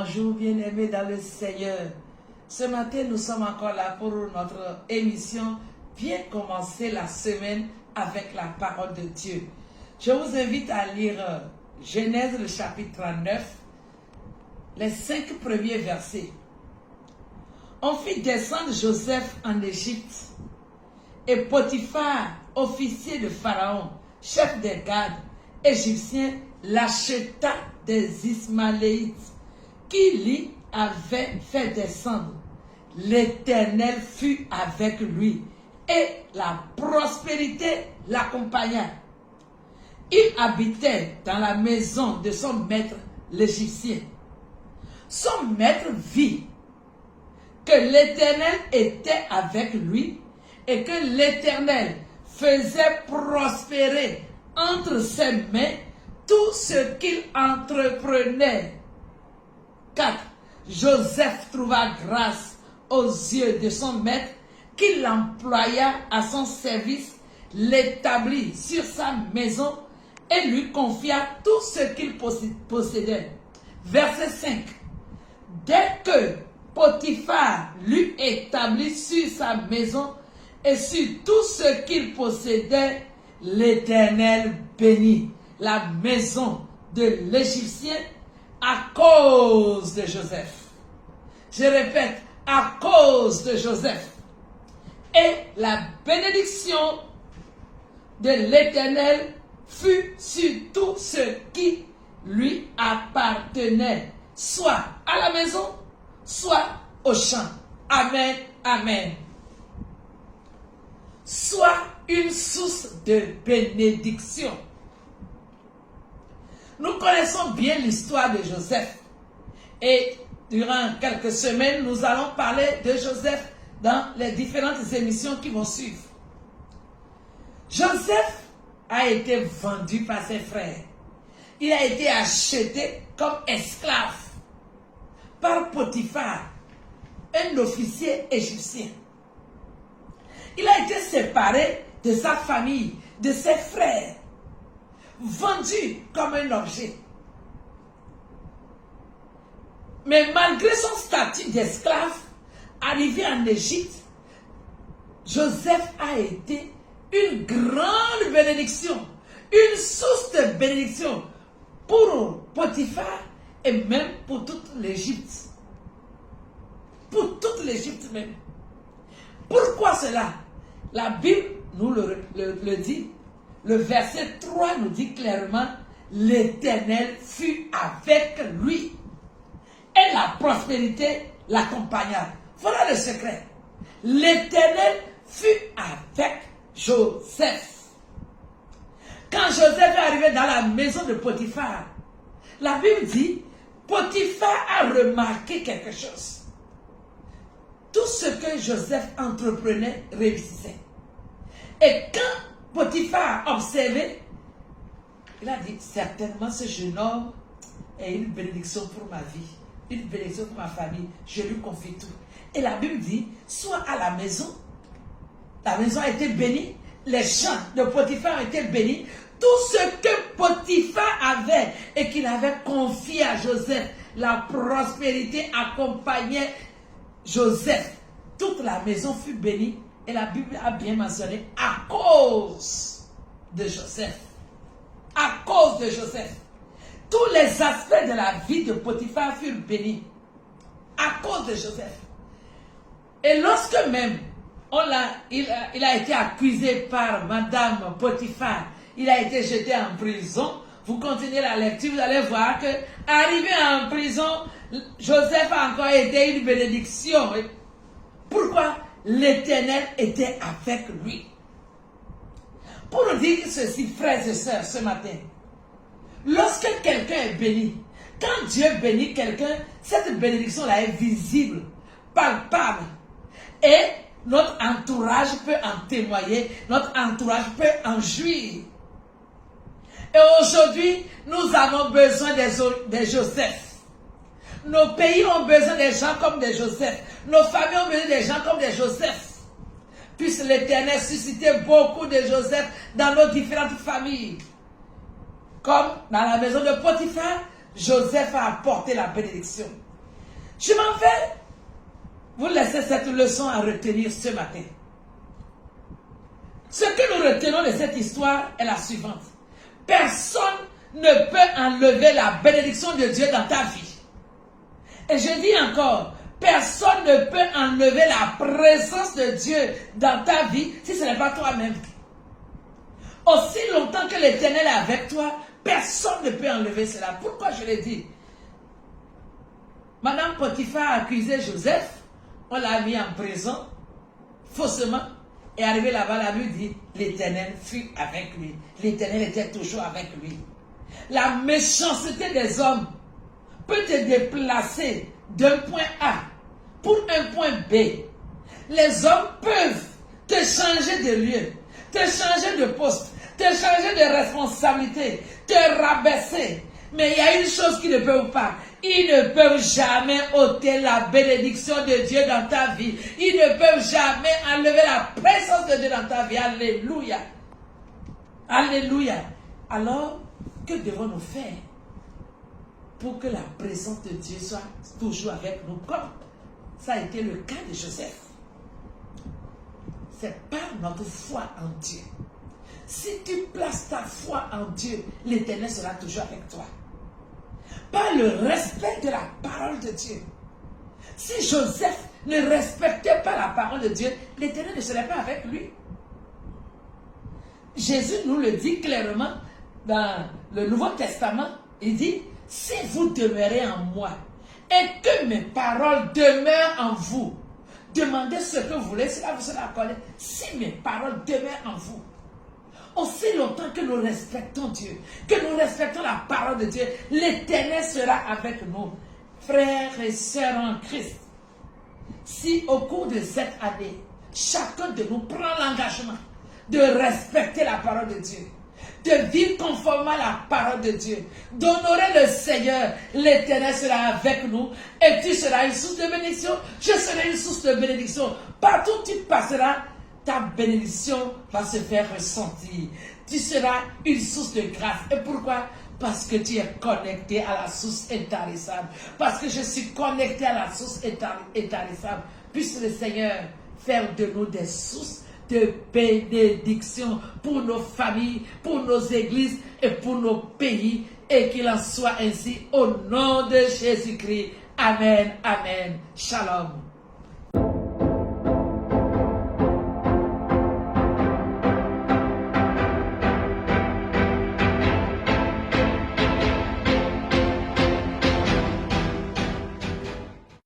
bonjour bien-aimés dans le Seigneur. Ce matin, nous sommes encore là pour notre émission Bien commencer la semaine avec la parole de Dieu. Je vous invite à lire Genèse le chapitre 39, les 5 premiers versets. On fit descendre Joseph en Égypte et Potiphar, officier de Pharaon, chef des gardes égyptiens, l'acheta des Ismaélites qui l'y avaient fait descendre. L'Éternel fut avec lui et la prospérité l'accompagna. Il habitait dans la maison de son maître l'Égyptien. Son maître vit que l'Éternel était avec lui et que l'Éternel faisait prospérer entre ses mains tout ce qu'il entreprenait. 4. Joseph trouva grâce aux yeux de son maître qui l'employa à son service, l'établit sur sa maison et lui confia tout ce qu'il possédait. Verset 5. Dès que Potiphar l'eut établi sur sa maison et sur tout ce qu'il possédait, l'Éternel bénit la maison de l'Égyptien à cause de Joseph. Je répète, à cause de Joseph. Et la bénédiction de l'Éternel fut sur tout ce qui lui appartenait, soit à la maison, soit au champ. Amen, amen. Soit une source de bénédiction. Nous connaissons bien l'histoire de Joseph. Et durant quelques semaines, nous allons parler de Joseph dans les différentes émissions qui vont suivre. Joseph a été vendu par ses frères. Il a été acheté comme esclave par Potiphar, un officier égyptien. Il a été séparé de sa famille, de ses frères, vendu comme un objet. Mais malgré son statut d'esclave, arrivé en Égypte, Joseph a été une grande bénédiction, une source de bénédiction pour Potiphar et même pour toute l'Égypte. Pour toute l'Égypte même. Pourquoi cela? La Bible nous le dit. Le verset 3 nous dit clairement, l'Éternel fut avec lui et la prospérité l'accompagna. Voilà le secret. L'Éternel fut avec Joseph. Quand Joseph est arrivé dans la maison de Potiphar, la Bible dit, Potiphar a remarqué quelque chose. Tout ce que Joseph entreprenait réussissait. Et quand Potiphar a observé, il a dit, certainement ce jeune homme est une bénédiction pour ma vie, une bénédiction pour ma famille, je lui confie tout. Et la Bible dit, soit à la maison a été bénie, les champs de Potiphar ont été bénis, tout ce que Potiphar avait et qu'il avait confié à Joseph, la prospérité accompagnait Joseph. Toute la maison fut bénie et la Bible a bien mentionné à cause de Joseph. À cause de Joseph. Tous les aspects de la vie de Potiphar furent bénis à cause de Joseph. Et lorsque même il a été accusé par Madame Potiphar, il a été jeté en prison. Vous continuez la lecture, vous allez voir que arrivé en prison, Joseph a encore été une bénédiction. Pourquoi? L'Éternel était avec lui. Pour nous dire ceci, frères et sœurs, ce matin, lorsque quelqu'un est béni, quand Dieu bénit quelqu'un, cette bénédiction-là est visible, palpable. Et notre entourage peut en témoigner, notre entourage peut en jouir. Et aujourd'hui, nous avons besoin des Joseph. Nos pays ont besoin des gens comme des Joseph. Nos familles ont besoin des gens comme des Joseph. Puisse l'Éternel susciter beaucoup de Joseph dans nos différentes familles. Comme dans la maison de Potiphar, Joseph a apporté la bénédiction. Je m'en vais vous laisser cette leçon à retenir ce matin. Ce que nous retenons de cette histoire est la suivante. Personne ne peut enlever la bénédiction de Dieu dans ta vie. Et je dis encore, personne ne peut enlever la présence de Dieu dans ta vie si ce n'est pas toi-même. Aussi longtemps que l'Éternel est avec toi, personne ne peut enlever cela. Pourquoi je l'ai dit? Madame Potiphar a accusé Joseph, on l'a mis en prison, faussement, et arrivé là-bas, la Bible dit, l'Éternel fut avec lui. L'Éternel était toujours avec lui. La méchanceté des hommes peut te déplacer d'un point A pour un point B. Les hommes peuvent te changer de lieu, te changer de poste, te changer de responsabilité, te rabaisser. Mais il y a une chose qu'ils ne peuvent pas. Ils ne peuvent jamais ôter la bénédiction de Dieu dans ta vie. Ils ne peuvent jamais enlever la présence de Dieu dans ta vie. Alléluia. Alléluia. Alors, que devons-nous faire pour que la présence de Dieu soit toujours avec nous, comme ça a été le cas de Joseph? C'est par notre foi en Dieu. Si tu places ta foi en Dieu, l'Éternel sera toujours avec toi. Par le respect de la parole de Dieu. Si Joseph ne respectait pas la parole de Dieu, l'Éternel ne serait pas avec lui. Jésus nous le dit clairement dans le Nouveau Testament. Il dit, si vous demeurez en moi et que mes paroles demeurent en vous, demandez ce que vous voulez, cela vous sera accordé. Si mes paroles demeurent en vous, aussi longtemps que nous respectons Dieu, que nous respectons la parole de Dieu, l'Éternel sera avec nous. Frères et sœurs en Christ, si au cours de cette année, chacun de nous prend l'engagement de respecter la parole de Dieu, de vivre conformément à la parole de Dieu, d'honorer le Seigneur, l'Éternel sera avec nous et tu seras une source de bénédiction, je serai une source de bénédiction. Partout où tu passeras, ta bénédiction va se faire ressentir. Tu seras une source de grâce. Et pourquoi? Parce que tu es connecté à la source intarissable. Parce que je suis connecté à la source intarissable. Puisse le Seigneur faire de nous des sources de bénédiction pour nos familles, pour nos églises et pour nos pays. Et qu'il en soit ainsi au nom de Jésus-Christ. Amen, amen. Shalom.